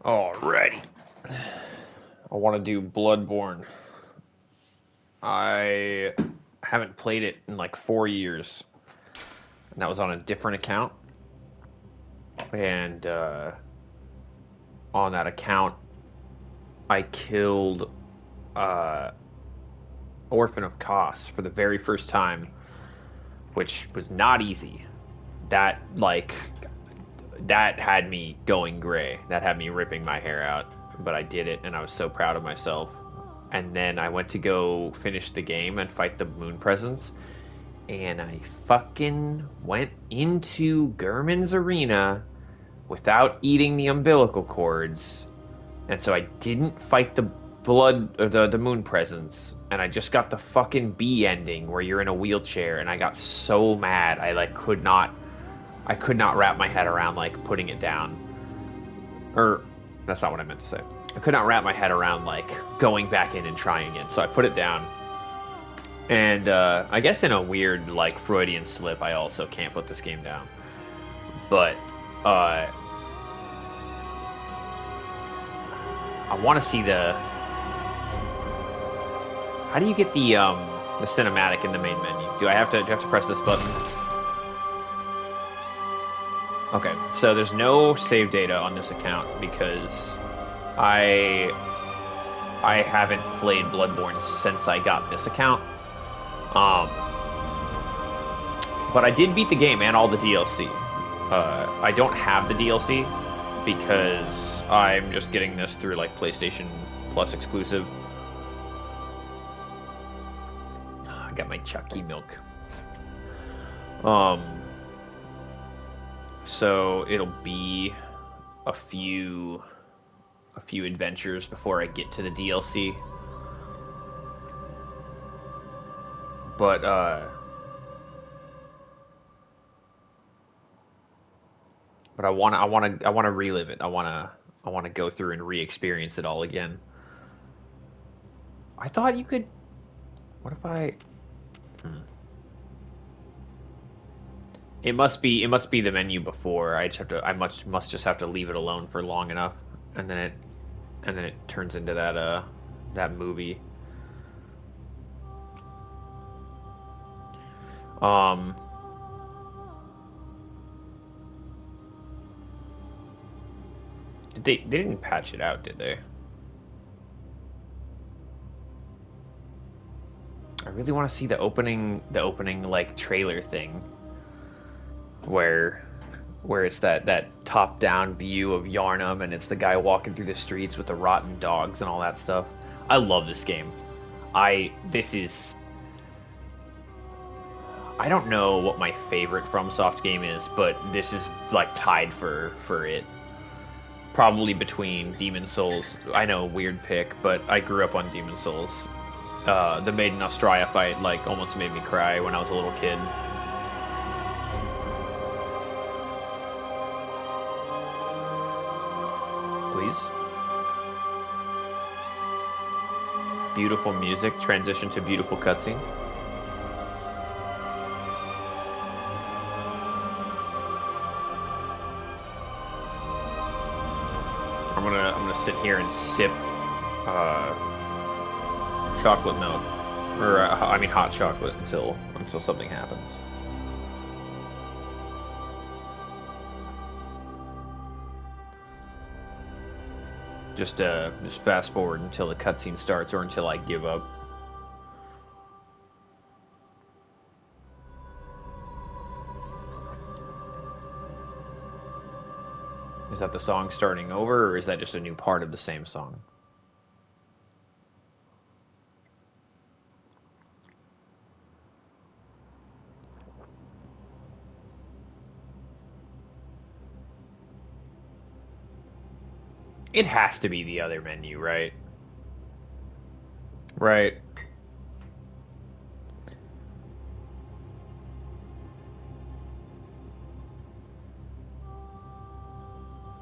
Alrighty. I want to do Bloodborne. I haven't played it in like 4 years. And that was on a different account. And on that account, I killed uh, Orphan of Kos for the very first time, which was not easy. That, like, that had me going gray. That had me ripping my hair out. But I did it, and I was so proud of myself. And then I went to go finish the game and fight the moon presence, and I fucking went into Gurman's arena without eating the umbilical cords, and so I didn't fight the blood or the moon presence, and I just got the fucking B ending where you're in a wheelchair, and I got so mad I could not wrap my head around like putting it down. Or that's not what I meant to say. I could not wrap my head around like going back in and trying again, so I put it down. And I guess in a weird like Freudian slip, I also can't put this game down. But I want to see the. How do you get the cinematic in the main menu? Do I have to press this button? Okay, so there's no save data on this account because I haven't played Bloodborne since I got this account. But I did beat the game and all the DLC. I don't have the DLC because I'm just getting this through like PlayStation Plus exclusive. I got my Chucky milk. So it'll be a few adventures before I get to the DLC. But I want to relive it. I want to go through and re-experience it all again. I thought you could. What if I? It must be the menu before. I must just have to leave it alone for long enough, and then it turns into that movie. They didn't patch it out, did they? I really want to see the opening like trailer thing where it's that top down view of Yarnum and it's the guy walking through the streets with the rotten dogs and all that stuff. I love this game. I don't know what my favorite FromSoft game is, but this is like tied for it. Probably between Demon Souls. I know, weird pick, but I grew up on Demon Souls. The Maiden Australia fight like almost made me cry when I was a little kid. Please. Beautiful music, transition to beautiful cutscene. I'm gonna sit here and sip chocolate milk, or I mean hot chocolate until something happens. Just fast forward until the cutscene starts, or until I give up. Is that the song starting over, or is that just a new part of the same song? It has to be the other menu, right? Right.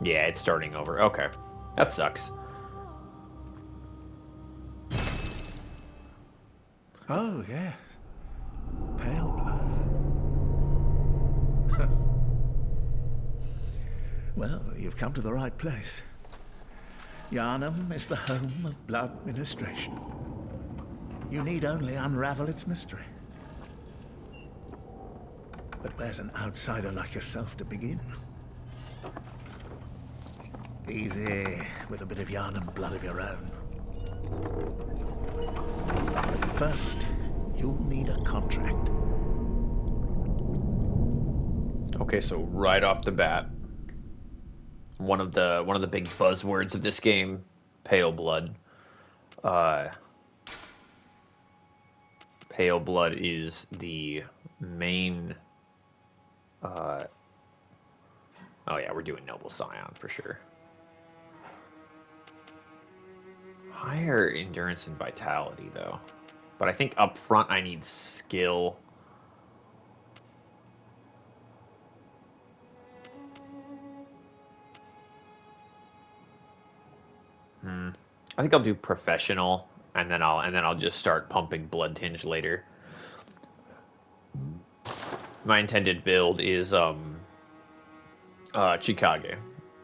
Yeah, it's starting over. Okay. That sucks. Oh, yeah. Pale blood. Well, you've come to the right place. Yarnum is the home of blood ministration. You need only unravel its mystery. But where's an outsider like yourself to begin? Easy, with a bit of Yarnum blood of your own. But first, you'll need a contract. Okay, so right off the bat, one of the big buzzwords of this game, pale blood. Uh, Pale blood is the main. Uh, oh yeah, we're doing noble scion for sure. Higher endurance and vitality though, but I think up front I need skill. I think I'll do professional, and then I'll just start pumping blood tinge later. My intended build is Chikage.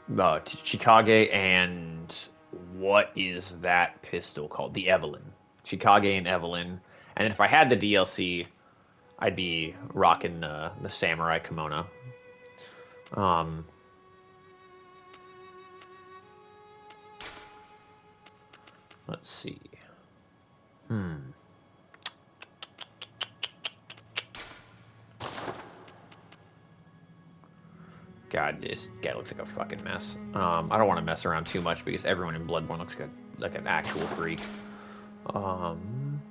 Chikage and what is that pistol called? The Evelyn. Chikage and Evelyn. And if I had the DLC, I'd be rocking the samurai kimono. Um, let's see. God, this guy looks like a fucking mess. I don't want to mess around too much because everyone in Bloodborne looks like an actual freak. Um,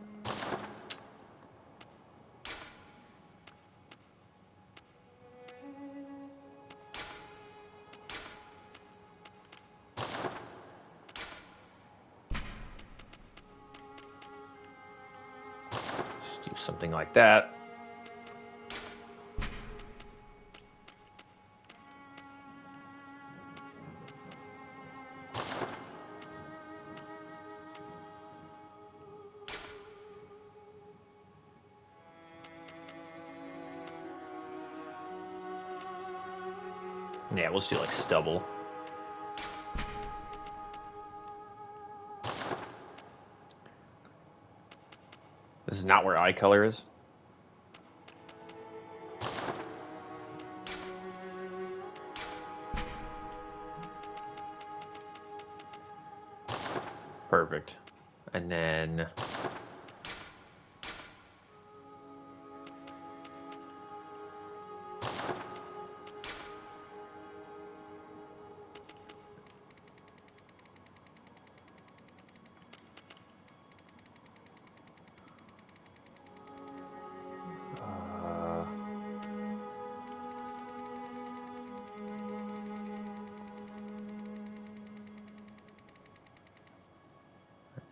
let's do something like that. Yeah, we'll just do like stubble. This is not where eye color is. Perfect. And then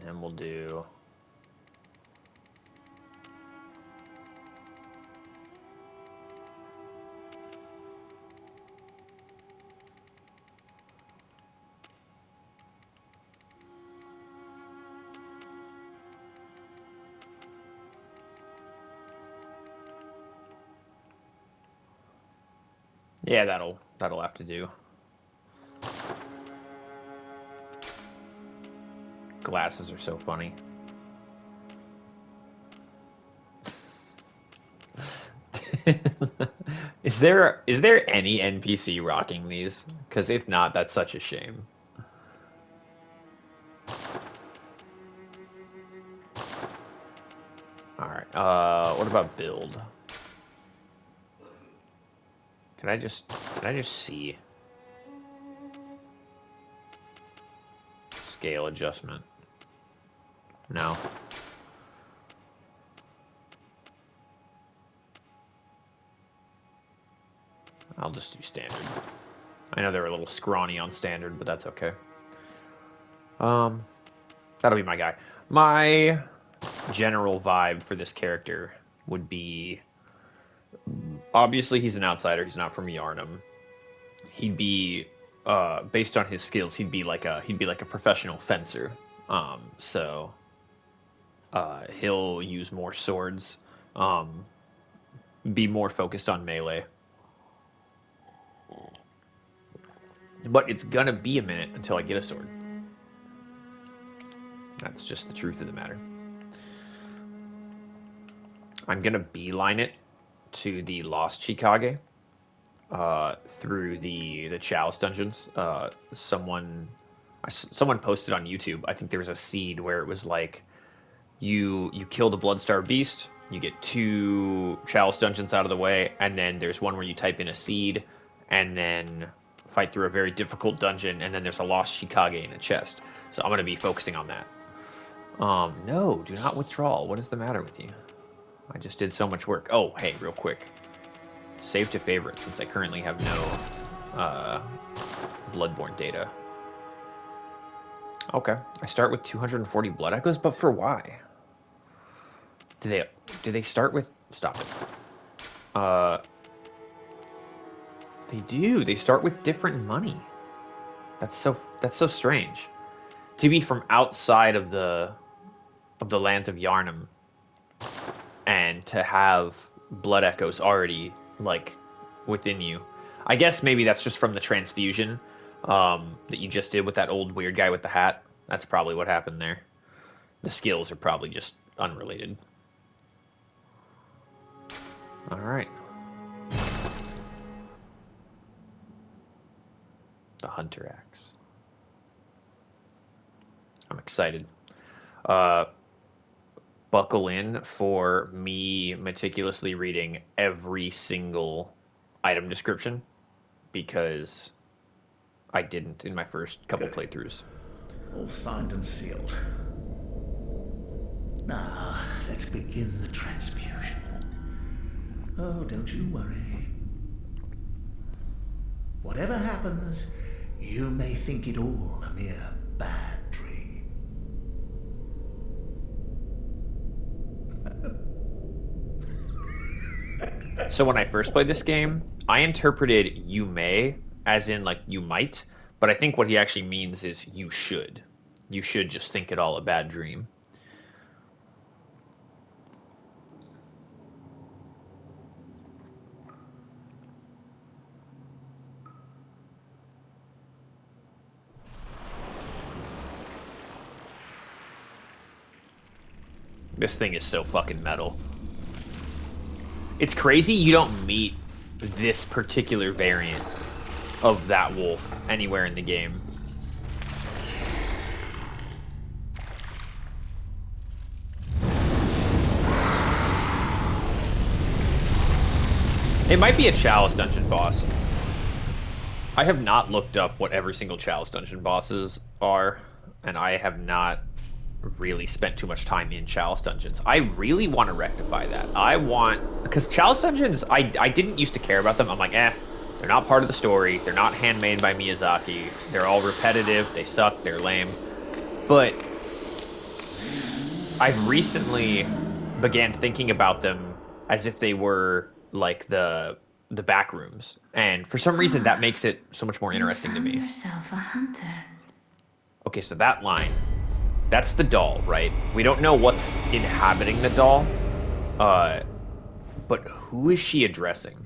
and we'll do yeah, that'll have to do. Glasses are so funny. Is there any NPC rocking these? Because if not, that's such a shame. All right. What about build? Can I just see scale adjustment? No. I'll just do standard. I know they're a little scrawny on standard, but that's okay. That'll be my guy. My general vibe for this character would be obviously he's an outsider. He's not from Yarnum. He'd be based on his skills. He'd be like a professional fencer. So he'll use more swords. Be more focused on melee. But it's gonna be a minute until I get a sword. That's just the truth of the matter. I'm gonna beeline it to the Lost Chikage through the Chalice dungeons. Someone posted on YouTube. I think there was a seed where it was like you kill the Bloodstar Beast, you get 2 Chalice dungeons out of the way, and then there's one where you type in a seed, and then fight through a very difficult dungeon, and then there's a Lost Chikage in a chest. So I'm gonna be focusing on that. No, do not withdraw. What is the matter with you? I just did so much work. Oh, hey, real quick. Save to favorite, since I currently have no Bloodborne data. Okay, I start with 240 blood echoes, but for why? Do they start with... Stop it. They do. They start with different money. That's so strange. To be from outside of the lands of Yharnam, and to have blood echoes already like within you. I guess maybe that's just from the transfusion that you just did with that old weird guy with the hat. That's probably what happened there. The skills are probably just unrelated. All right. The Hunter Axe. I'm excited. Buckle in for me meticulously reading every single item description, because I didn't in my first couple playthroughs. All signed and sealed. Now, let's begin the transfusion. Oh, don't you worry. Whatever happens, you may think it all a mere bad dream. So when I first played this game, I interpreted "you may" as in like you might, but I think what he actually means is you should. You should just think it all a bad dream. This thing is so fucking metal. It's crazy you don't meet this particular variant of that wolf anywhere in the game. It might be a Chalice dungeon boss. I have not looked up what every single Chalice dungeon bosses are, and I have not really spent too much time in Chalice dungeons. I really want to rectify that. Because Chalice dungeons, I didn't used to care about them. I'm like, they're not part of the story. They're not handmade by Miyazaki. They're all repetitive. They suck. They're lame. But I've recently began thinking about them as if they were like the back rooms, and for some reason that makes it so much more interesting to me. You found yourself a hunter. Okay, so that line, that's the doll, right? We don't know what's inhabiting the doll, but who is she addressing?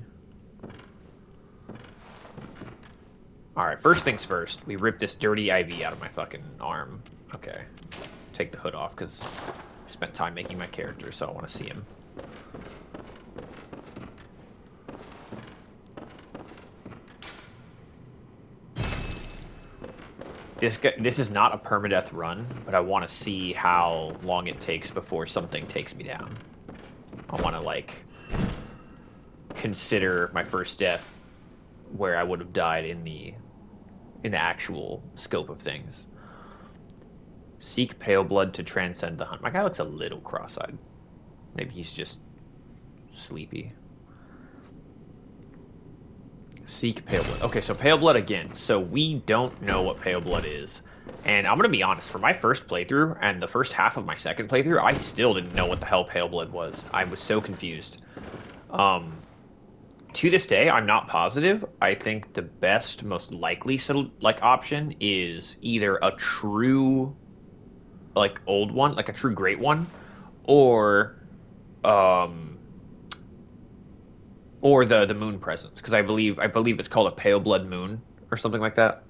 All right, first things first. We rip this dirty IV out of my fucking arm. Okay, take the hood off because I spent time making my character, so I want to see him. This is not a permadeath run, but I want to see how long it takes before something takes me down. I want to, like, consider my first death where I would have died in the actual scope of things. Seek pale blood to transcend the hunt. My guy looks a little cross-eyed. Maybe he's just sleepy. Seek pale blood. Okay, so pale blood again. So we don't know what pale blood is. And I'm going to be honest, for my first playthrough and the first half of my second playthrough, I still didn't know what the hell pale blood was. I was so confused. To this day, I'm not positive. I think the best, most likely option is either a true like old one, like a true great one, or the moon presence, because I believe it's called a pale blood moon or something like that.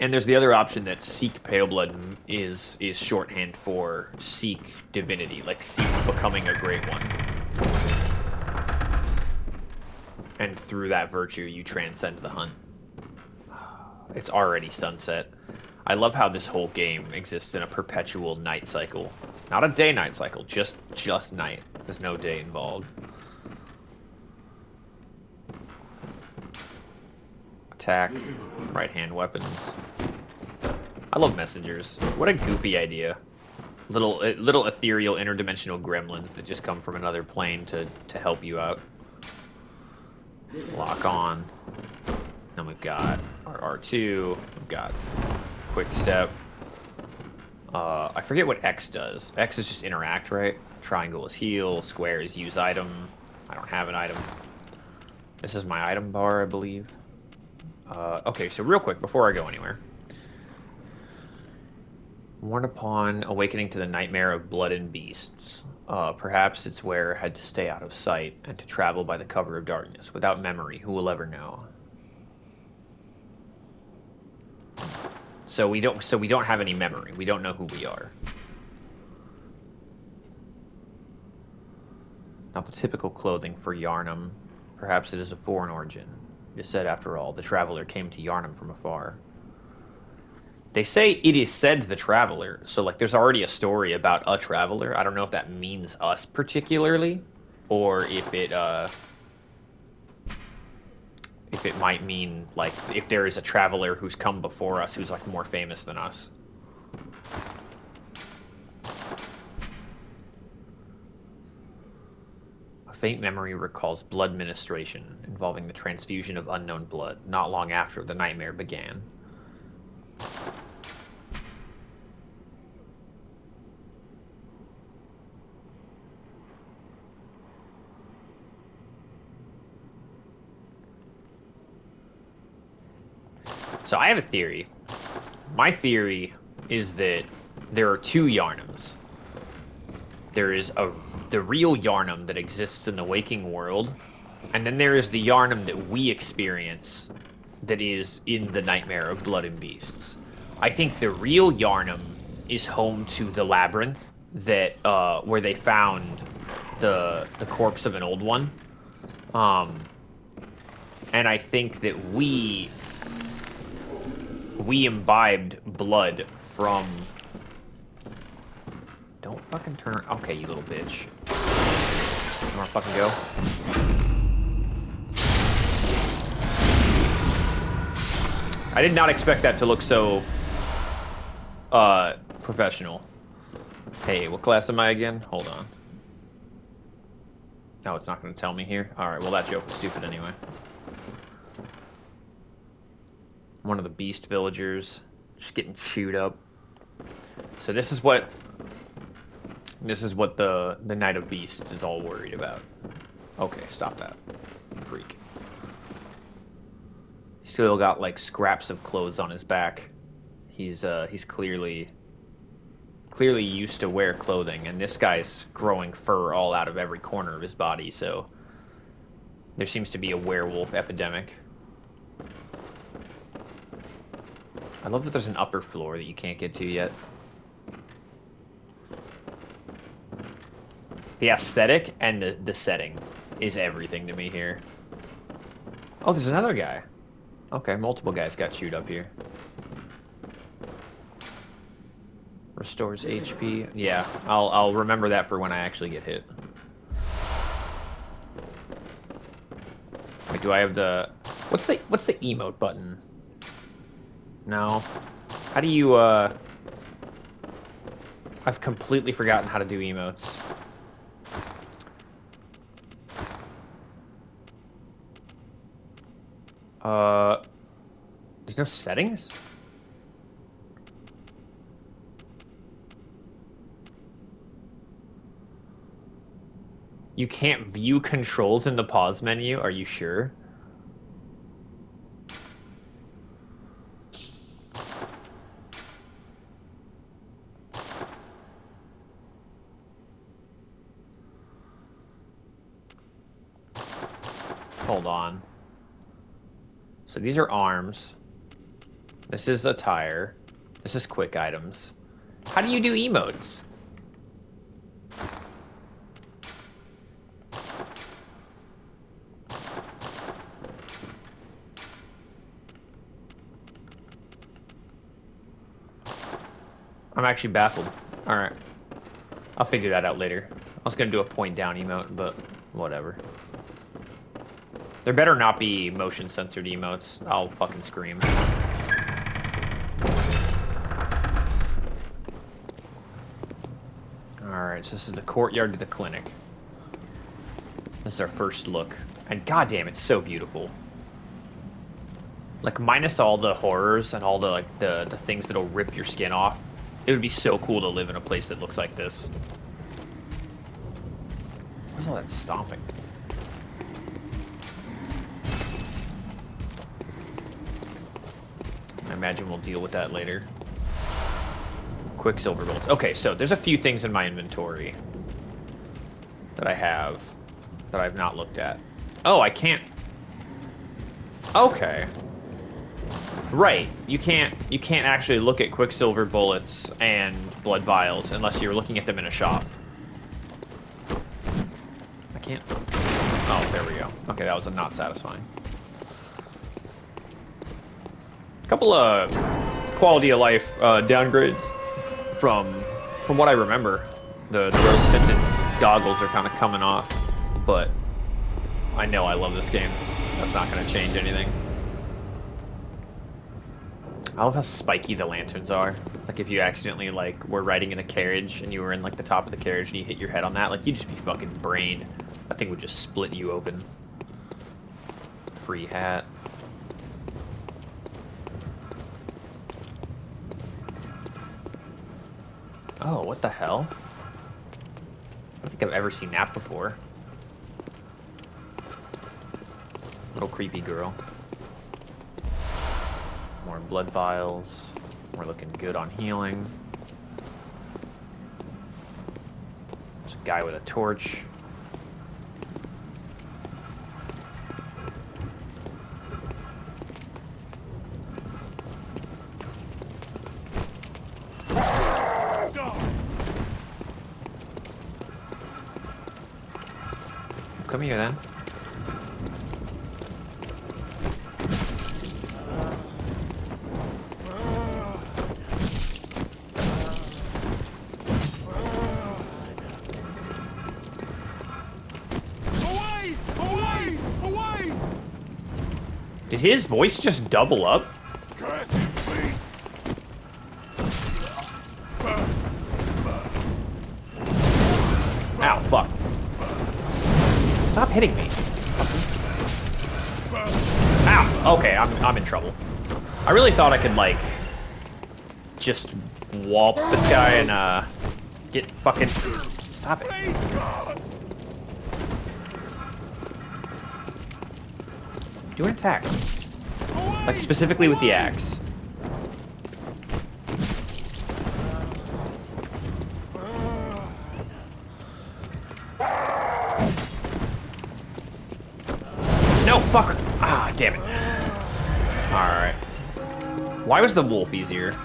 And there's the other option that Seek Paleblood is shorthand for Seek Divinity, like Seek becoming a Great One. And through that virtue, you transcend the hunt. It's already sunset. I love how this whole game exists in a perpetual night cycle. Not a day-night cycle, just night. There's no day involved. Attack, right-hand weapons. I love messengers. What a goofy idea. Little ethereal interdimensional gremlins that just come from another plane to help you out. Lock on. Then we've got our R2. We've got quick step. I forget what X does. X is just interact, right? Triangle is heal. Square is use item. I don't have an item. This is my item bar, I believe. Okay, so real quick, before I go anywhere. Warned upon awakening to the nightmare of blood and beasts. Perhaps its wearer had to stay out of sight and to travel by the cover of darkness. Without memory, who will ever know? So we don't have any memory. We don't know who we are. Not the typical clothing for Yarnum. Perhaps it is of foreign origin. It is said, after all, the traveler came to Yarnum from afar. They say it is said the traveler, so like there's already a story about a traveler. I don't know if that means us particularly, or if it might mean like if there is a traveler who's come before us who's like more famous than us. A faint memory recalls blood ministration involving the transfusion of unknown blood not long after the nightmare began. So I have a theory. My theory is that there are two Yarnums. There is the real Yarnum that exists in the waking world, and then there is the Yarnum that we experience that is in the nightmare of blood and beasts. I think the real Yarnum is home to the labyrinth that where they found the corpse of an old one. And I think that we imbibed blood from... Don't fucking turn... Okay, you little bitch. You wanna fucking go? I did not expect that to look so... professional. Hey, what class am I again? Hold on. Oh, it's not gonna tell me here? Alright, well that joke was stupid anyway. One of the beast villagers just getting chewed up. So this is what the Knight of Beasts is all worried about. Okay, stop that. Freak. Still got like scraps of clothes on his back. He's clearly used to wear clothing, and this guy's growing fur all out of every corner of his body, so there seems to be a werewolf epidemic. I love that there's an upper floor that you can't get to yet. The aesthetic and the setting is everything to me here. Oh, there's another guy. Okay, multiple guys got chewed up here. Restores HP. Yeah, I'll remember that for when I actually get hit. Wait, do I have the... What's the emote button? No. How do you, I've completely forgotten how to do emotes. There's no settings? You can't view controls in the pause menu? Are you sure? Hold on. So these are arms. This is attire. This is quick items. How do you do emotes? I'm actually baffled. Alright. I'll figure that out later. I was gonna do a point down emote, but whatever. There better not be motion censored emotes. I'll fucking scream. Alright, so this is the courtyard to the clinic. This is our first look. And goddamn, it's so beautiful. Like, minus all the horrors and all the, like, the things that'll rip your skin off, it would be so cool to live in a place that looks like this. What's all that stomping? I imagine we'll deal with that later. Quicksilver bullets. Okay, so there's a few things in my inventory that I have that I've not looked at. Oh, I can't. Okay. Right. You can't actually look at quicksilver bullets and blood vials unless you're looking at them in a shop. I can't. Oh, there we go. Okay, that was not satisfying. A couple of quality of life downgrades from what I remember. The rose tinted goggles are kind of coming off, but I know I love this game. That's not going to change anything. I love how spiky the lanterns are. Like, if you accidentally, like, were riding in a carriage and you were in, like, the top of the carriage and you hit your head on that, like, you'd just be fucking brained. That thing would just split you open. Free hat. Oh, what the hell? I don't think I've ever seen that before. Little creepy girl. More blood vials. We're looking good on healing. There's a guy with a torch. Come here then. Did his voice just double up? Ow, fuck. Stop hitting me. Ow! Okay, I'm in trouble. I really thought I could, like, just wallop this guy and, get fucking... Stop it. Do an attack. Like, specifically with the axe. No, fucker! Ah, damn it. Alright. Why was the wolf easier?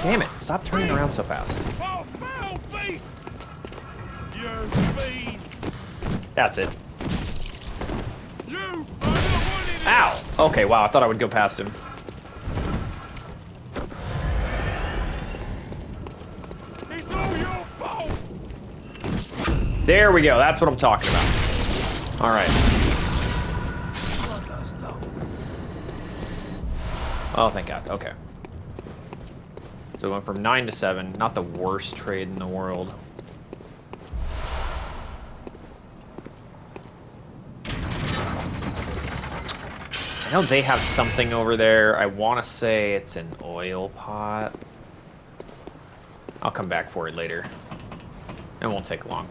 Damn it, stop turning around so fast. That's it. Ow! Okay, wow, I thought I would go past him. There we go, that's what I'm talking about. Alright. Oh, thank God, okay. So it went from 9 to 7, not the worst trade in the world. I know they have something over there. I want to say it's an oil pot. I'll come back for it later. It won't take long.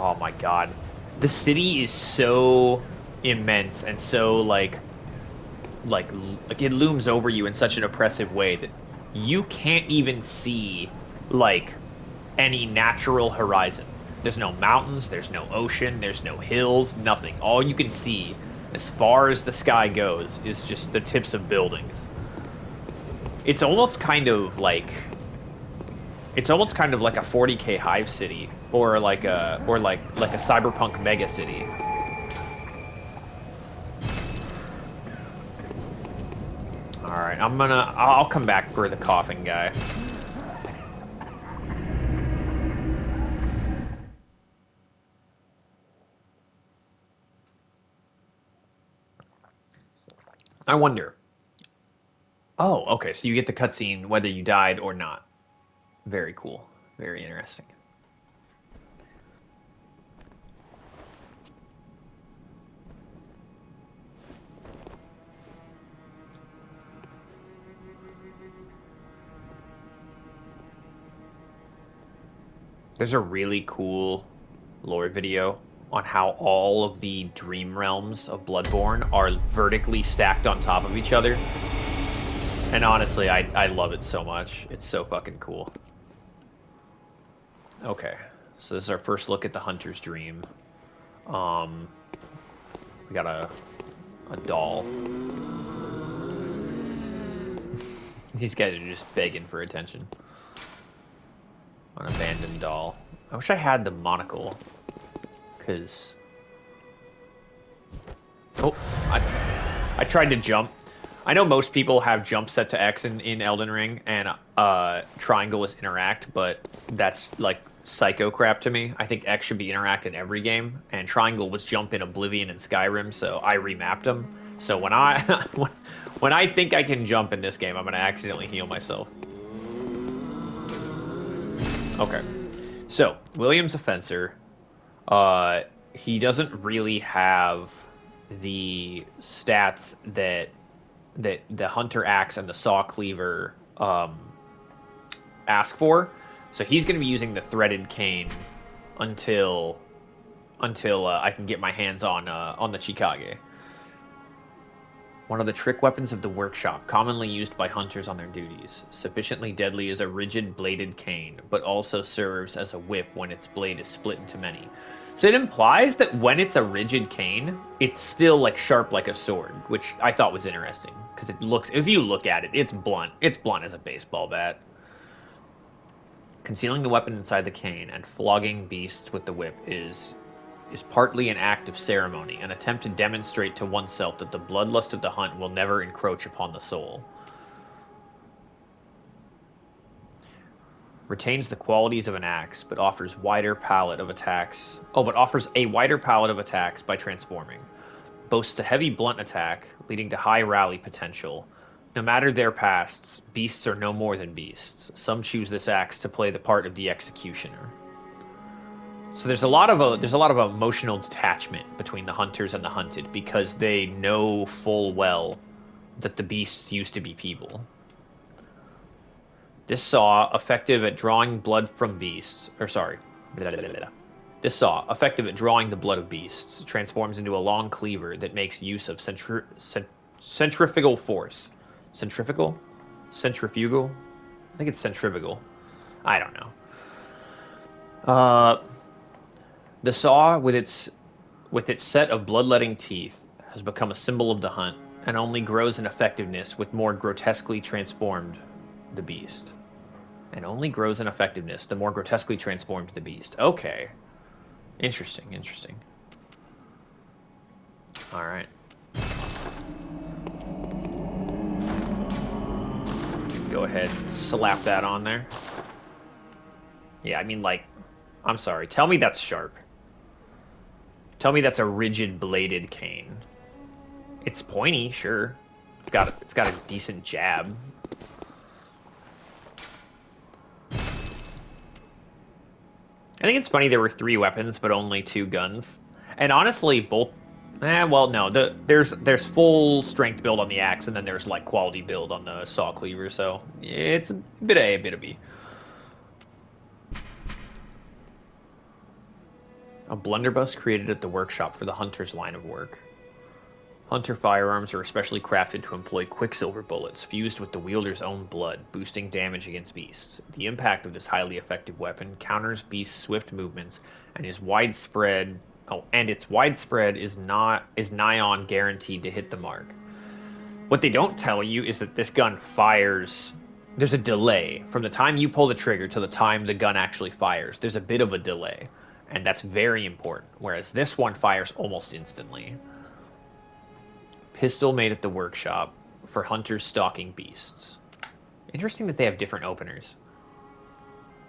Oh my god. The city is so immense and so like it looms over you in such an oppressive way that you can't even see like any natural horizon. There's no mountains, there's no ocean, there's no hills, nothing. All you can see as far as the sky goes is just the tips of buildings. It's almost kind of like it's almost kind of like a 40K hive city or like a cyberpunk mega city. All right, I'll come back for the coughing guy. I wonder. Oh, okay, so you get the cutscene whether you died or not. Very cool. Very interesting. There's a really cool lore video on how all of the dream realms of Bloodborne are vertically stacked on top of each other. And honestly, I love it so much. It's so fucking cool. Okay, so this is our first look at the Hunter's Dream. Um, we got a doll. These guys are just begging for attention. An abandoned doll. I wish I had the monocle, because... Oh, I tried to jump. I know most people have jump set to X in Elden Ring, and triangle is interact, but that's like psycho crap to me. I think X should be interact in every game, and triangle was jump in Oblivion and Skyrim, so I remapped them. So when I when I think I can jump in this game, I'm gonna accidentally heal myself. Okay, so William's a fencer. He doesn't really have the stats that the hunter axe and the saw cleaver ask for. So he's going to be using the threaded cane until I can get my hands on the Chikage. One of the trick weapons of the workshop, commonly used by hunters on their duties. Sufficiently deadly as a rigid bladed cane, but also serves as a whip when its blade is split into many. So it implies that when it's a rigid cane, it's still like sharp like a sword, which I thought was interesting because it looks. If you look at it, it's blunt. It's blunt as a baseball bat. Concealing the weapon inside the cane and flogging beasts with the whip is partly an act of ceremony, an attempt to demonstrate to oneself that the bloodlust of the hunt will never encroach upon the soul. Retains the qualities of an axe, but offers wider palette of attacks. Oh, but offers a wider palette of attacks by transforming. Boasts a heavy blunt attack, leading to high rally potential. No matter their pasts, beasts are no more than beasts. Some choose this axe to play the part of the executioner. So there's a lot of emotional detachment between the hunters and the hunted because they know full well that the beasts used to be people. This saw, effective at drawing blood from beasts, or sorry, blah, blah, blah, blah. This saw, effective at drawing the blood of beasts, transforms into a long cleaver that makes use of centrifugal force. Centrifugal? Centrifugal? I think it's centrifugal. I don't know. The saw, with its set of bloodletting teeth, has become a symbol of the hunt, and only grows in effectiveness with more grotesquely transformed the beast. And only grows in effectiveness the more grotesquely transformed the beast. Okay. Interesting, interesting. Alright. Go ahead and slap that on there. Yeah, I mean, like, I'm sorry. Tell me that's sharp. Tell me that's a rigid bladed cane. It's pointy, sure. It's got a decent jab. I think it's funny there were 3 weapons but only 2 guns. And honestly, both well no, there's full strength build on the axe and then there's like quality build on the saw cleaver, so it's a bit of A, a bit of B. A blunderbuss created at the workshop for the hunter's line of work. Hunter firearms are especially crafted to employ quicksilver bullets fused with the wielder's own blood, boosting damage against beasts. The impact of this highly effective weapon counters beasts' swift movements and is widespread. Oh, and its widespread is nigh on guaranteed to hit the mark. What they don't tell you is that this gun fires. There's a delay from the time you pull the trigger to the time the gun actually fires. There's a bit of a delay, and that's very important. Whereas this one fires almost instantly. Pistol made at the workshop for hunters stalking beasts. Interesting that they have different openers.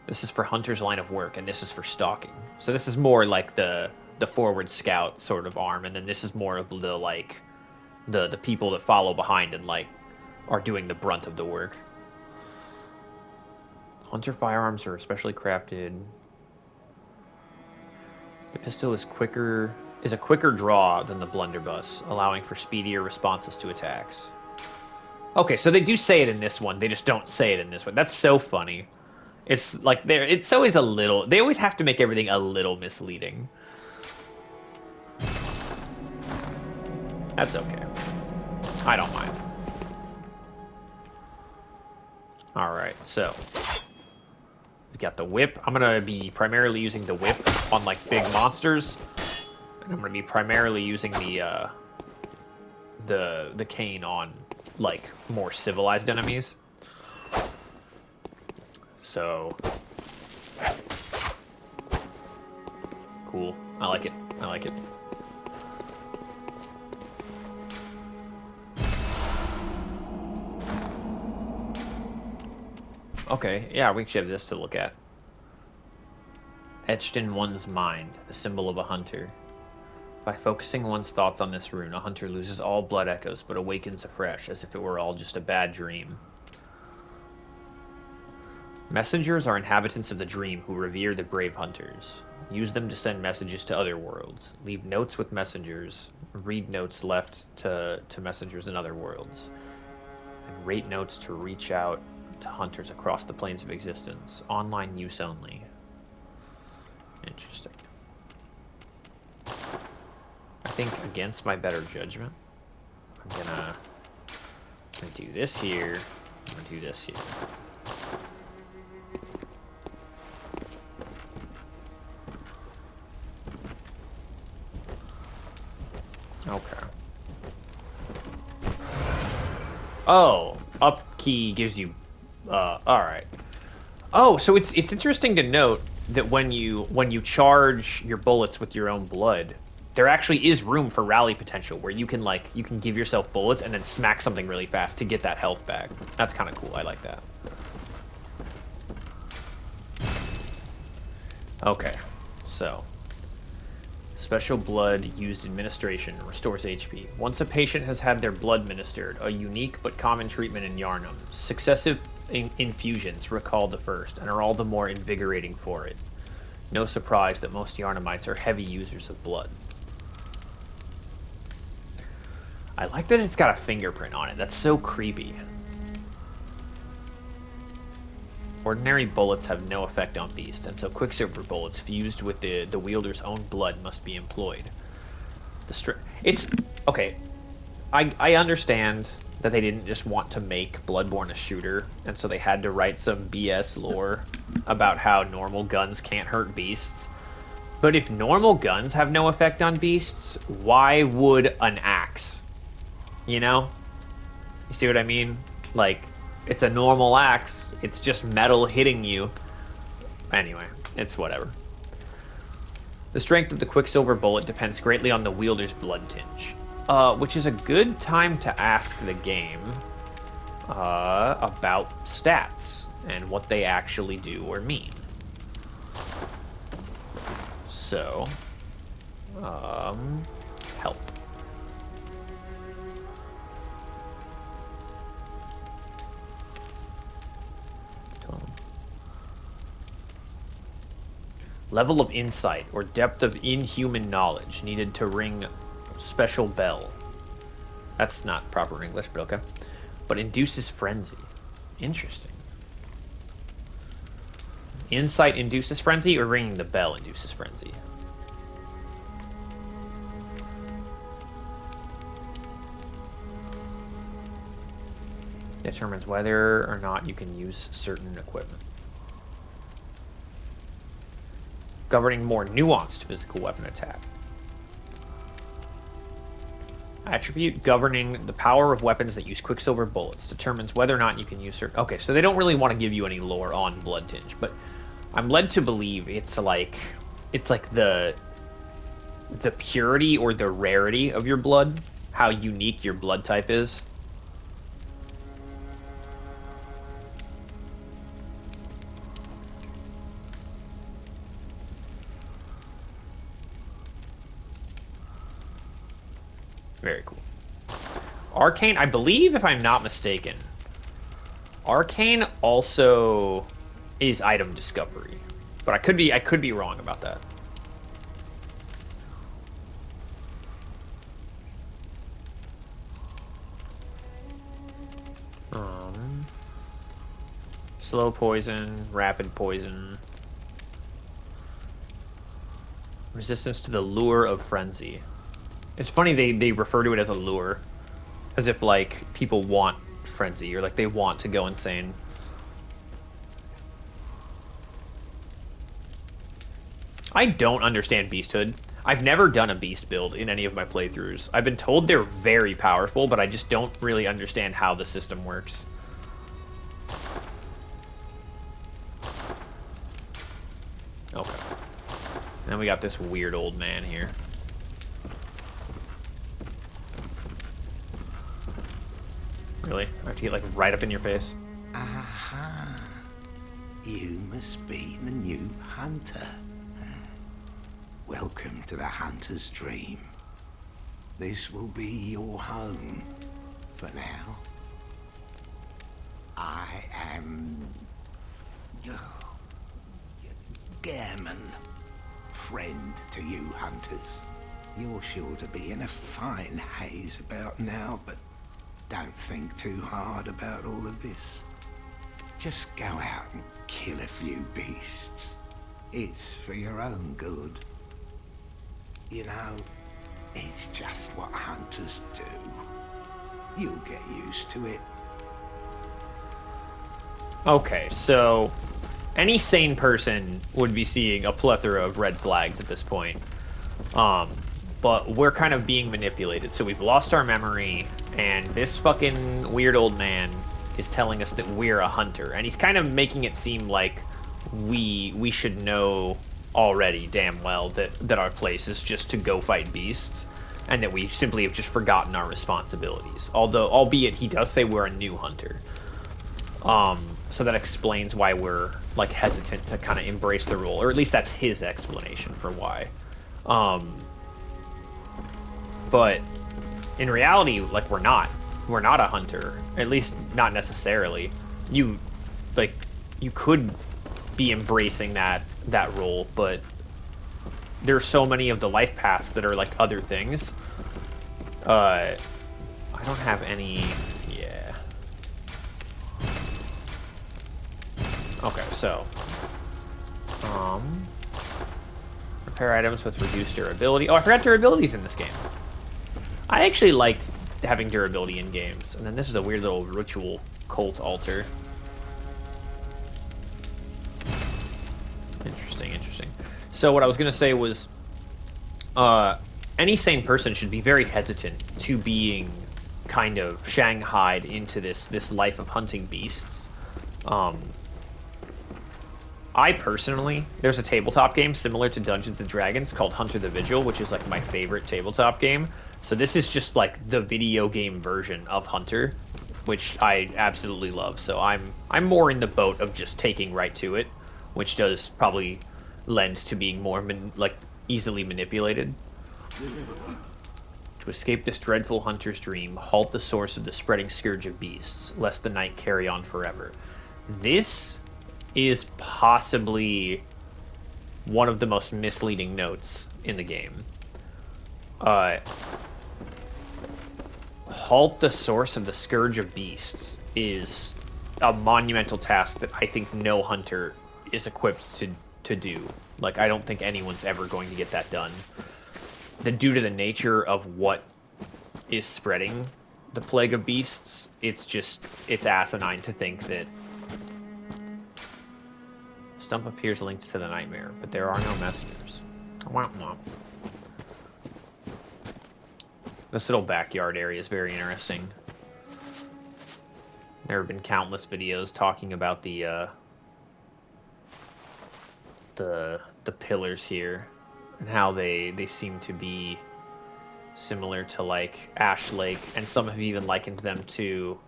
This is for hunter's line of work, and this is for stalking. So this is more like the forward scout sort of arm, and then this is more of the like the people that follow behind and like are doing the brunt of the work. Hunter firearms are especially crafted. The pistol is a quicker draw than the blunderbuss, allowing for speedier responses to attacks. Okay, so they do say it in this one, they just don't say it in this one. That's so funny. It's like it's always a little. They always have to make everything a little misleading. That's okay. I don't mind. All right, so we got the whip. I'm gonna be primarily using the whip on like big monsters, and I'm gonna be primarily using the cane on like more civilized enemies. So cool. I like it. I like it. Okay, yeah, we should have this to look at. Etched in one's mind, the symbol of a hunter. By focusing one's thoughts on this rune, a hunter loses all blood echoes but awakens afresh, as if it were all just a bad dream. Messengers are inhabitants of the dream who revere the brave hunters. Use them to send messages to other worlds. Leave notes with messengers. Read notes left to messengers in other worlds. And rate notes to reach out to hunters across the planes of existence. Online use only. Interesting. I think against my better judgment, I'm gonna do this here. I'm gonna do this here. Okay. Oh, up key gives you. All right. Oh, so it's interesting to note that when you charge your bullets with your own blood, there actually is room for rally potential where you can give yourself bullets and then smack something really fast to get that health back. That's kind of cool. I like that. Okay, so special blood used administration restores HP. Once a patient has had their blood ministered, a unique but common treatment in Yharnam, successive infusions recall the first and are all the more invigorating for it. No surprise that most Yharnamites are heavy users of blood. I like that it's got a fingerprint on it. That's so creepy. Ordinary bullets have no effect on beasts, and so quicksilver bullets fused with the wielder's own blood must be employed. It's okay. I understand that they didn't just want to make Bloodborne a shooter, and so they had to write some BS lore about how normal guns can't hurt beasts. But if normal guns have no effect on beasts, why would an axe? You know? You see what I mean? Like, it's a normal axe. It's just metal hitting you. Anyway, it's whatever. The strength of the quicksilver bullet depends greatly on the wielder's blood tinge. Which is a good time to ask the game about stats and what they actually do or mean. So, help. Level of insight or depth of inhuman knowledge needed to ring special bell. That's not proper English, but okay. But induces frenzy. Interesting. Insight induces frenzy, or ringing the bell induces frenzy? Determines whether or not you can use certain equipment. Governing more nuanced physical weapon attack. Attribute governing the power of weapons that use quicksilver bullets. Determines whether or not you can use certain... Okay, so they don't really want to give you any lore on Blood Tinge, but I'm led to believe it's like the purity or the rarity of your blood, how unique your blood type is. Very cool. Arcane, I believe, if I'm not mistaken, Arcane also is item discovery, but I could be wrong about that. Slow poison, rapid poison, resistance to the lure of frenzy. It's funny they refer to it as a lure, as if like people want frenzy or like they want to go insane. I don't understand Beasthood. I've never done a beast build in any of my playthroughs. I've been told they're very powerful, but I just don't really understand how the system works. Okay. Then we got this weird old man here. Really? I have to get like right up in your face? Aha. You must be the new hunter. Welcome to the hunter's dream. This will be your home for now. I am Gairman, friend to you hunters. You're sure to be in a fine haze about now, but don't think too hard about all of this. Just go out and kill a few beasts. It's for your own good. You know, it's just what hunters do. You'll get used to it. Okay, so any sane person would be seeing a plethora of red flags at this point. But we're kind of being manipulated. So we've lost our memory, and this fucking weird old man is telling us that we're a hunter. And he's kind of making it seem like we should know already damn well that our place is just to go fight beasts, and that we simply have just forgotten our responsibilities. Although, albeit he does say we're a new hunter. So that explains why we're like hesitant to kind of embrace the role, or at least that's his explanation for why. But in reality, like we're not a hunter, at least not necessarily. You could be embracing that role, but there's so many of the life paths that are like other things. I don't have any. Yeah. Okay, so repair items with reduced durability. Oh, I forgot durability's in this game. I actually liked having durability in games. And then this is a weird little ritual cult altar. Interesting. So what I was going to say was any sane person should be very hesitant to being kind of shanghaied into this life of hunting beasts. I personally, there's a tabletop game similar to Dungeons & Dragons called Hunter the Vigil, which is like my favorite tabletop game. So this is just like the video game version of Hunter, which I absolutely love. So I'm more in the boat of just taking right to it, which does probably lend to being more easily manipulated. To escape this dreadful hunter's dream, halt the source of the spreading scourge of beasts, lest the night carry on forever. This is possibly one of the most misleading notes in the game. Halt the source of the scourge of beasts is a monumental task that I think no hunter is equipped to do. Like, I don't think anyone's ever going to get that done. Due to the nature of what is spreading the plague of beasts, it's asinine to think that stump appears linked to the nightmare, but there are no messengers. Womp womp. This little backyard area is very interesting. There have been countless videos talking about the pillars here and how they seem to be similar to like Ash Lake, and some have even likened them to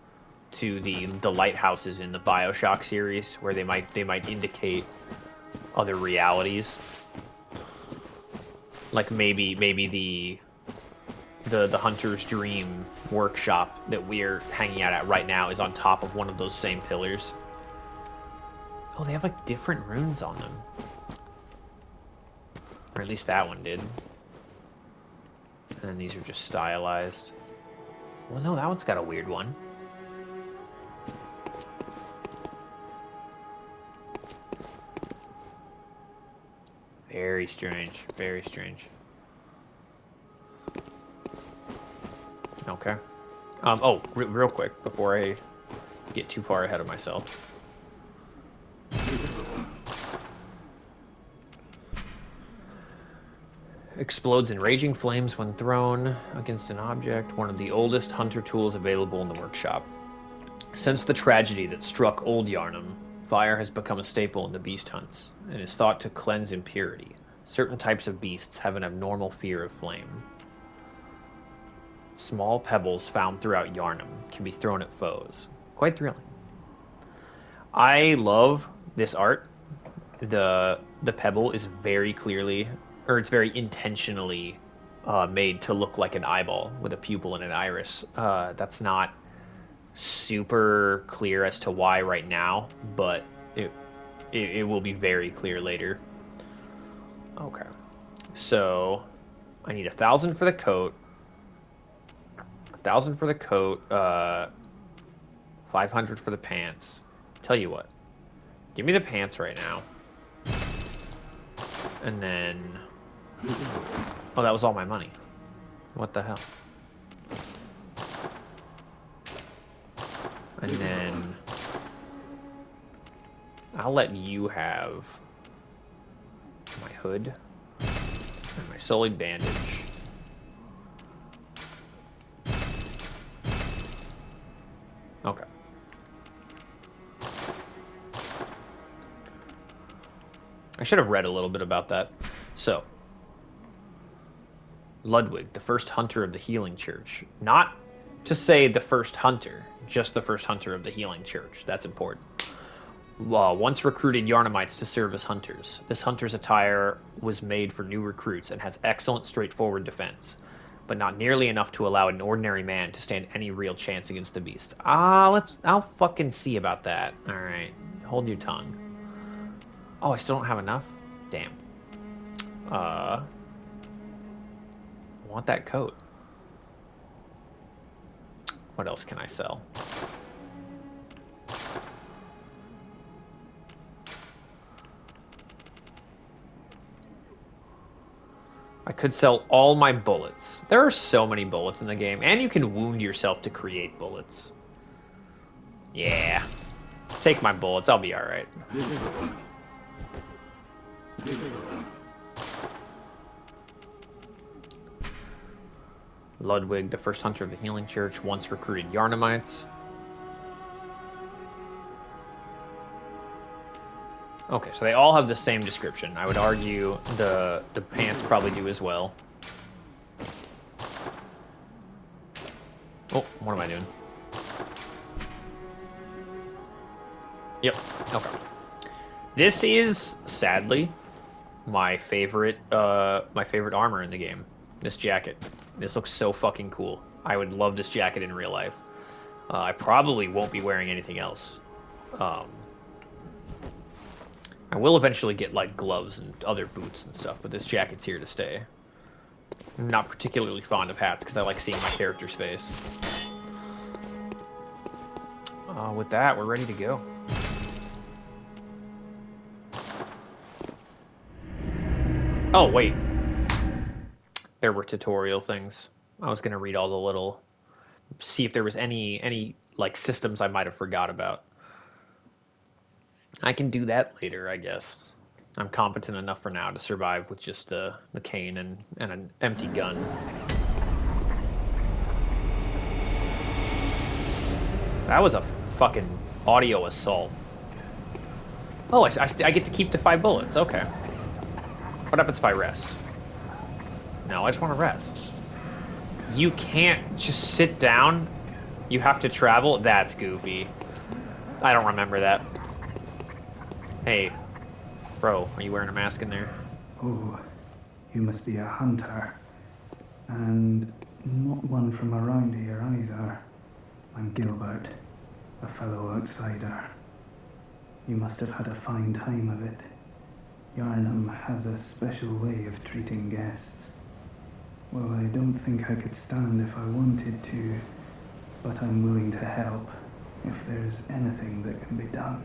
the lighthouses in the BioShock series, where they might indicate other realities. Like maybe the Hunter's Dream workshop that we're hanging out at right now is on top of one of those same pillars. Oh, they have like different runes on them. Or at least that one did. And then these are just stylized. Well, no, that one's got a weird one. Very strange. Very strange. Okay. Oh, real quick, before I get too far ahead of myself. Explodes in raging flames when thrown against an object, one of the oldest hunter tools available in the workshop. Since the tragedy that struck Old Yarnum, fire has become a staple in the beast hunts, and is thought to cleanse impurity. Certain types of beasts have an abnormal fear of flame. Small pebbles found throughout Yarnum can be thrown at foes. Quite thrilling. I love this art. The pebble is very clearly, or it's very intentionally made to look like an eyeball with a pupil and an iris. That's not super clear as to why right now, but it will be very clear later. Okay, so I need 1,000 for the coat. 1,000 for the coat. 500 for the pants. Tell you what, give me the pants right now. And then, oh, that was all my money. What the hell? And then I'll let you have my hood and my sullied bandage. Okay. I should have read a little bit about that. So, Ludwig, the first hunter of the Healing Church. Not to say the first hunter, just the first hunter of the Healing Church. That's important. Once recruited Yarnamites to serve as hunters. This hunter's attire was made for new recruits and has excellent straightforward defense, but not nearly enough to allow an ordinary man to stand any real chance against the beast. I'll fucking see about that. Alright, hold your tongue. Oh, I still don't have enough? Damn. I want that coat. What else can I sell? I could sell all my bullets. There are so many bullets in the game, and you can wound yourself to create bullets. Yeah. Take my bullets, I'll be alright. Ludwig, the first hunter of the Healing Church, once recruited Yarnamites. Okay, so they all have the same description. I would argue the pants probably do as well. Oh, what am I doing? Yep, okay. This is, sadly, my favorite armor in the game. This jacket. This looks so fucking cool. I would love this jacket in real life. I probably won't be wearing anything else. I will eventually get like gloves and other boots and stuff, but this jacket's here to stay. I'm not particularly fond of hats because I like seeing my character's face. With that, we're ready to go. Oh, wait. There were tutorial things. I was going to read all the little see if there was any like systems I might have forgot about. I can do that later, I guess. I'm competent enough for now to survive with just the cane and an empty gun. That was a fucking audio assault. Oh, I get to keep the 5 bullets. Okay. What happens if I rest? No, I just want to rest. You can't just sit down. You have to travel. That's goofy. I don't remember that. Hey, bro, are you wearing a mask in there? Oh, you must be a hunter. And not one from around here either. I'm Gilbert, a fellow outsider. You must have had a fine time of it. Yarnum has a special way of treating guests. Well, I don't think I could stand if I wanted to, but I'm willing to help if there's anything that can be done.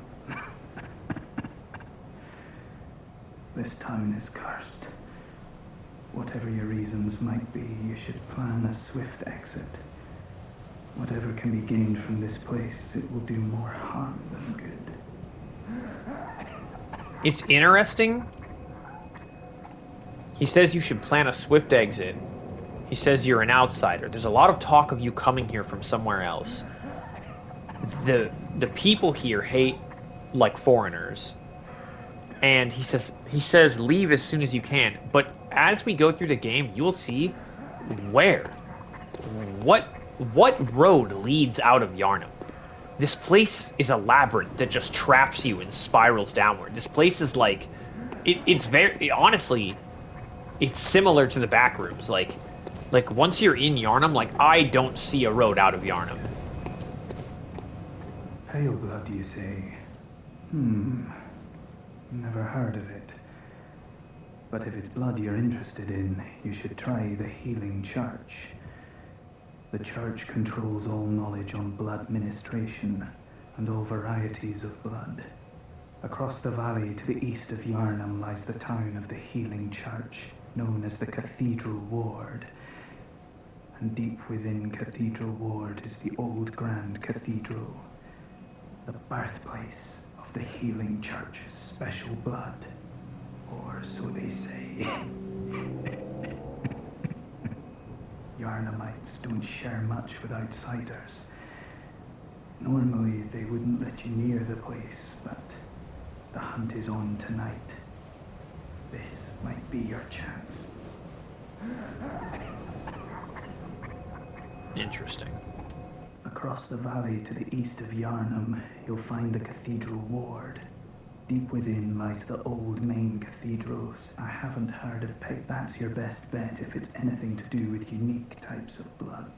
This town is cursed. Whatever your reasons might be, you should plan a swift exit. Whatever can be gained from this place, it will do more harm than good. It's interesting. He says you should plan a swift exit. He says you're an outsider. There's a lot of talk of you coming here from somewhere else. The people here hate like foreigners. And he says leave as soon as you can. But as we go through the game, you will see where. What road leads out of Yarnum? This place is a labyrinth that just traps you and spirals downward. This place is like it's very honestly, it's similar to the back rooms. Like once you're in Yarnum, like I don't see a road out of Yarnum. Pale blood, you say? Never heard of it. But if it's blood you're interested in, you should try the Healing Church. The church controls all knowledge on blood ministration and all varieties of blood. Across the valley to the east of Yarnum lies the town of the Healing Church, known as the Cathedral Ward. And deep within Cathedral Ward is the old Grand Cathedral, the birthplace of the Healing Church's special blood, or so they say. Yarnumites don't share much with outsiders. Normally they wouldn't let you near the place, but the hunt is on tonight. This might be your chance. Interesting. Across the valley to the east of Yarnum, you'll find the Cathedral Ward. Deep within lies the old main cathedrals. I haven't heard of that's your best bet if it's anything to do with unique types of blood.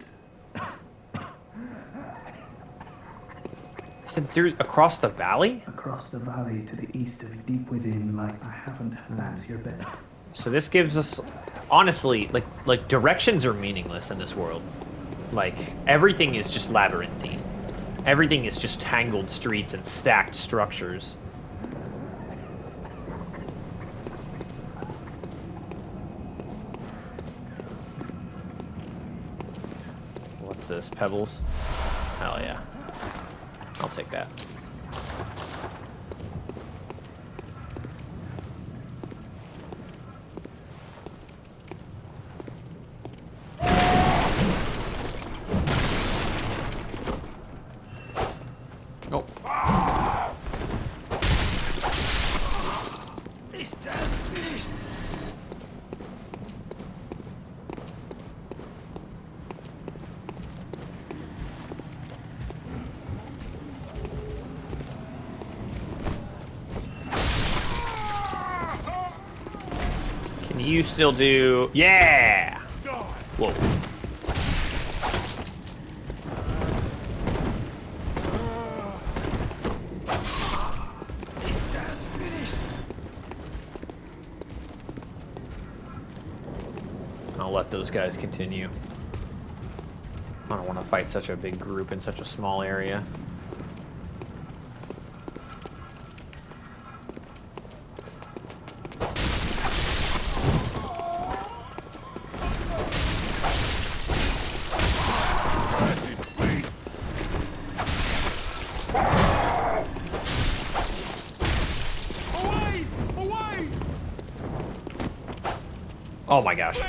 He said through across the valley? Across the valley to the east of deep within, like I haven't that's your bet. So this gives us honestly, like directions are meaningless in this world. Like everything is just labyrinthine. Everything is just tangled streets and stacked structures. What's this? Pebbles? Hell yeah. I'll take that. Oh. This time finished. Can you still do... Yeah! Whoa. This time's finished. I'll let those guys continue. I don't want to fight such a big group in such a small area. Oh my gosh.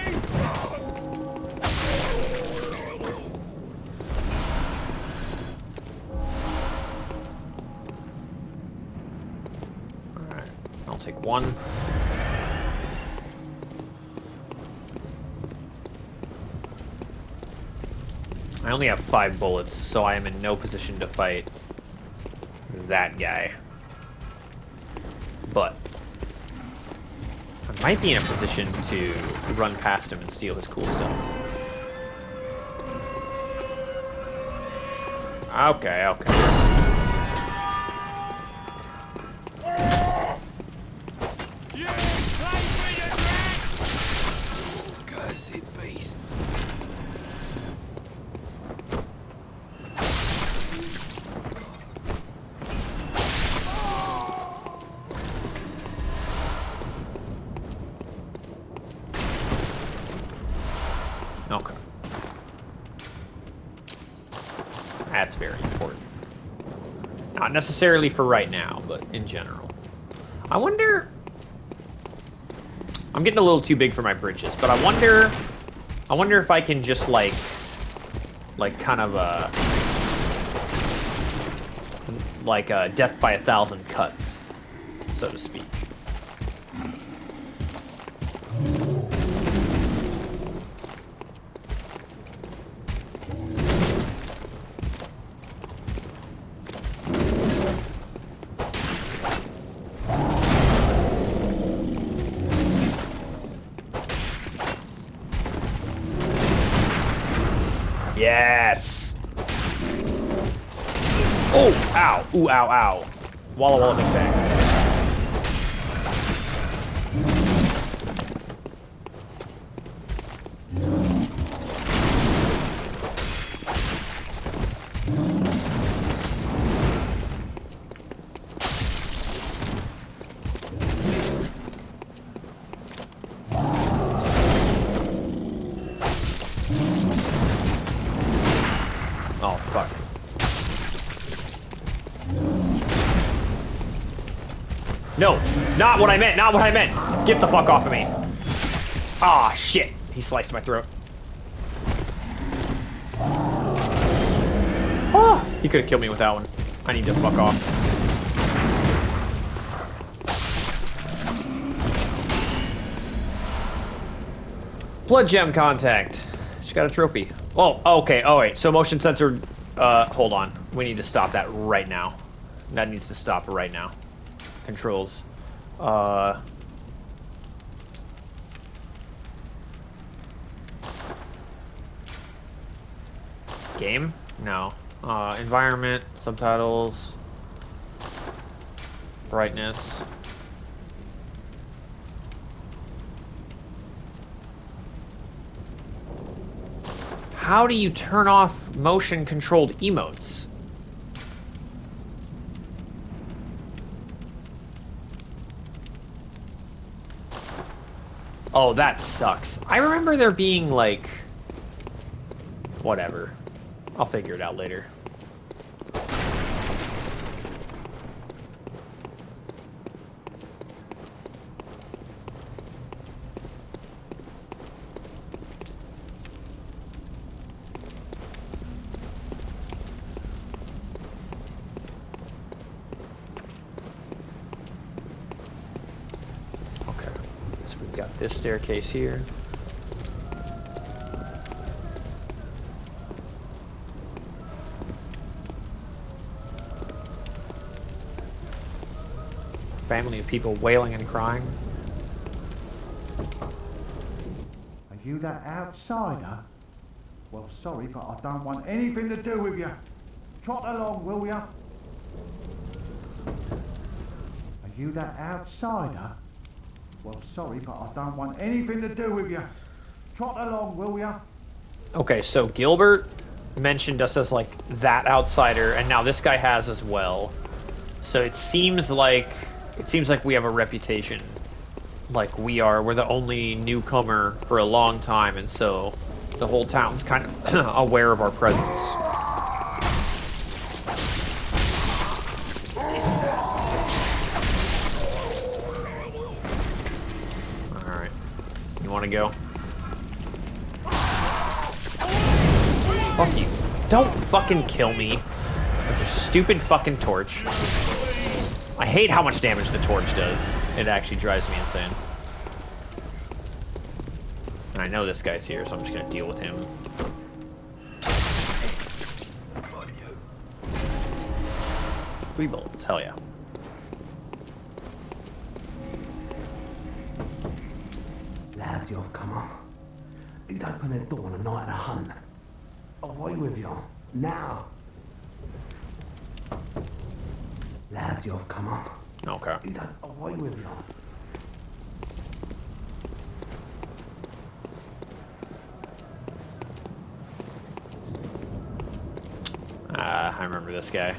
Alright, I'll take one. I only have 5 bullets, so I am in no position to fight that guy. But I might be in a position to run past him and steal his cool stuff. Okay, okay. Cursed beasts. Okay. That's very important. Not necessarily for right now, but in general. I wonder... I'm getting a little too big for my britches, but I wonder if I can just like kind of like a death by 1,000 cuts, so to speak. Yes! Oh! Ow! Ooh, ow, ow. Walla walla big bang. Oh, fuck. No! Not what I meant! Not what I meant! Get the fuck off of me! Ah, shit! He sliced my throat. Oh! He could have killed me with that one. I need to fuck off. Blood gem contact. She got a trophy. Oh, okay. Oh, wait. So motion sensor... hold on. We need to stop that right now. That needs to stop right now. Controls. Game? No. Environment, subtitles, brightness. How do you turn off motion-controlled emotes? Oh, that sucks. I remember there being, like... Whatever. I'll figure it out later. Okay. So we've got this staircase here. Family of people wailing and crying. Are you that outsider? Well, sorry, but I don't want anything to do with you. Trot along, will ya? Are you that outsider? Well, sorry, but I don't want anything to do with you. Trot along, will ya? Okay, so Gilbert mentioned us as like that outsider, and now this guy has as well. So it seems like we have a reputation. Like we're the only newcomer for a long time, and so the whole town's kind of aware of our presence. Alright. You want to go. Fuck you. Don't fucking kill me with your stupid fucking torch. I hate how much damage the torch does. It actually drives me insane. And I know this guy's here, so I'm just gonna deal with him. 3 bullets, hell yeah. Lazio, come on. He'd open the door on a night of hunt. Away with you. Now. Lazio, come on. Okay. He'd away with you. I remember this guy.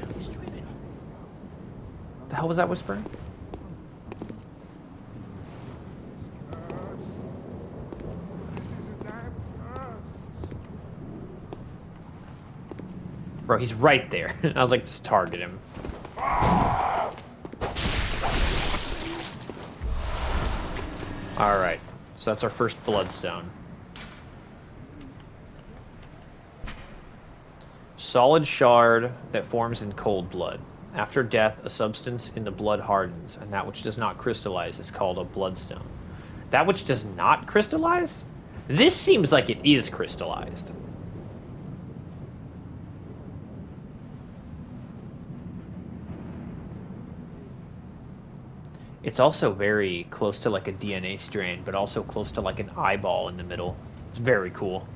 The hell was that whispering? Bro, he's right there. I was like, just target him. Alright, so that's our first bloodstone. Solid shard that forms in cold blood. After death, a substance in the blood hardens, and that which does not crystallize is called a bloodstone. That which does not crystallize? This seems like it is crystallized. It's also very close to like a DNA strand, but also close to like an eyeball in the middle. It's very cool.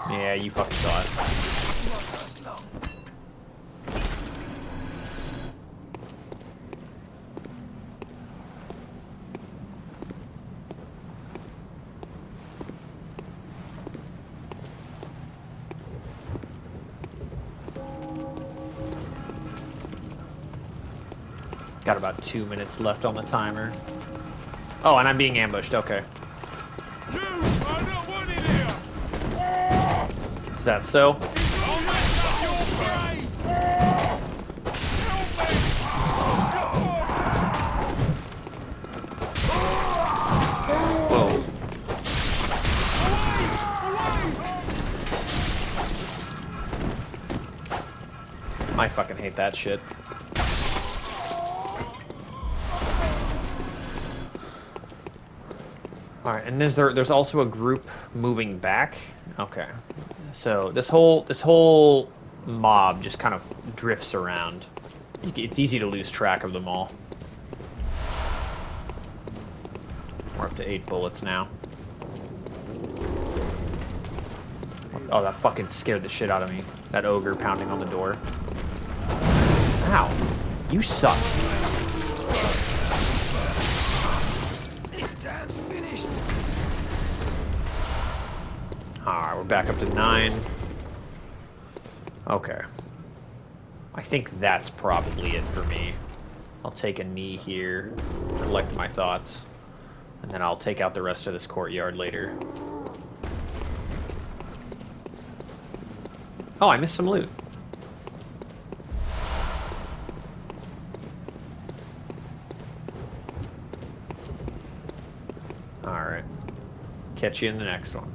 Yeah, you fucking saw it. Got about 2 minutes left on the timer. Oh, and I'm being ambushed. Okay. Is that so? Whoa. I fucking hate that shit. Alright, and there's also a group moving back. Okay. So this whole mob just kind of drifts around. It's easy to lose track of them all. We're up to 8 bullets now. Oh, that fucking scared the shit out of me. That ogre pounding on the door. Ow. You suck. This town's finished. Alright, we're back up to 9. Okay. I think that's probably it for me. I'll take a knee here, collect my thoughts, and then I'll take out the rest of this courtyard later. Oh, I missed some loot. Alright. Catch you in the next one.